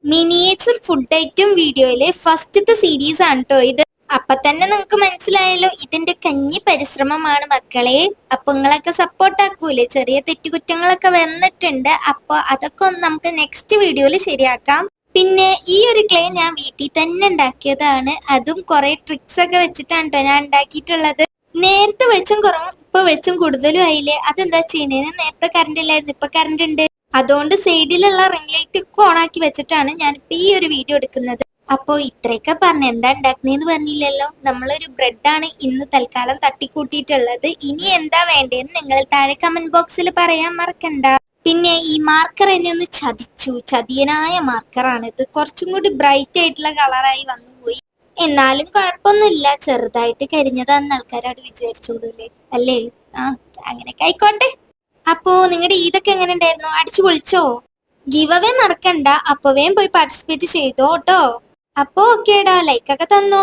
Miniature food item വീഡിയോയിലെ ഫസ്റ്റത്തെ series ആണ് കേട്ടോ ഇത്. അപ്പൊ തന്നെ നിങ്ങൾക്ക് മനസ്സിലായല്ലോ ഇതിന്റെ കഞ്ഞി പരിശ്രമമാണ് മക്കളെ. അപ്പൊ നിങ്ങളൊക്കെ സപ്പോർട്ട് ആക്കൂലേ? ചെറിയ തെറ്റുകുറ്റങ്ങളൊക്കെ വന്നിട്ടുണ്ട്. അപ്പൊ അതൊക്കെ ഒന്ന് നമുക്ക് നെക്സ്റ്റ് വീഡിയോയിൽ ശരിയാക്കാം. പിന്നെ ഈ ഒരു ക്ലേ ഞാൻ വീട്ടിൽ തന്നെ ഉണ്ടാക്കിയതാണ്. അതും കുറെ ട്രിക്സ് ഒക്കെ വെച്ചിട്ടാണ് കേട്ടോ ഞാൻ ഉണ്ടാക്കിയിട്ടുള്ളത്. നേരത്തെ വെളിച്ചം കുറവും ഇപ്പൊ വെളിച്ചം കൂടുതലും ആയില്ലേ? അതെന്താ ചെയ്യണേന്ന്? നേരത്തെ കറണ്ട് ഇല്ലായിരുന്നു, ഇപ്പൊ കറണ്ട് ഉണ്ട്. അതുകൊണ്ട് സൈഡിലുള്ള റിംഗ് ലൈറ്റ് ഒക്കെ ഓൺ ആക്കി വെച്ചിട്ടാണ് ഞാനിപ്പോ ഈ ഒരു വീഡിയോ എടുക്കുന്നത്. അപ്പോ ഇത്രയൊക്കെ പറഞ്ഞ എന്താ ഉണ്ടാക്കുന്നതെന്ന് പറഞ്ഞില്ലല്ലോ. നമ്മളൊരു ബ്രെഡാണ് ഇന്ന് തൽക്കാലം തട്ടിക്കൂട്ടിയിട്ടുള്ളത്. ഇനി എന്താ വേണ്ടതെന്ന് നിങ്ങൾ താഴെ കമന്റ് ബോക്സിൽ പറയാൻ മറക്കണ്ട. പിന്നെ ഈ മാർക്കർ എന്നെ ഒന്ന് ചതിച്ചു. ചതിയനായ മാർക്കറാണ് ഇത്. കുറച്ചും കൂടി ബ്രൈറ്റ് ആയിട്ടുള്ള കളറായി വന്നുപോയി. എന്നാലും കുഴപ്പമൊന്നുമില്ല, ചെറുതായിട്ട് കരിഞ്ഞതാന്ന് ആൾക്കാരോട് വിചാരിച്ചോളൂല്ലേ, അല്ലേ? ആ, അങ്ങനെയൊക്കെ ആയിക്കോട്ടെ. അപ്പോ നിങ്ങളുടെ ഈദൊക്കെ എങ്ങനെ ഉണ്ടായിരുന്നു? അടിച്ചു പൊളിച്ചോ? ഗിവ് അവേ മറക്കണ്ട, അപ്പൊ വേഗം പോയി പാർട്ടിസിപ്പേറ്റ് ചെയ്തോ കേട്ടോ. അപ്പൊ ഓക്കേടാ, ലൈക്കൊക്കെ തന്നോളൂ.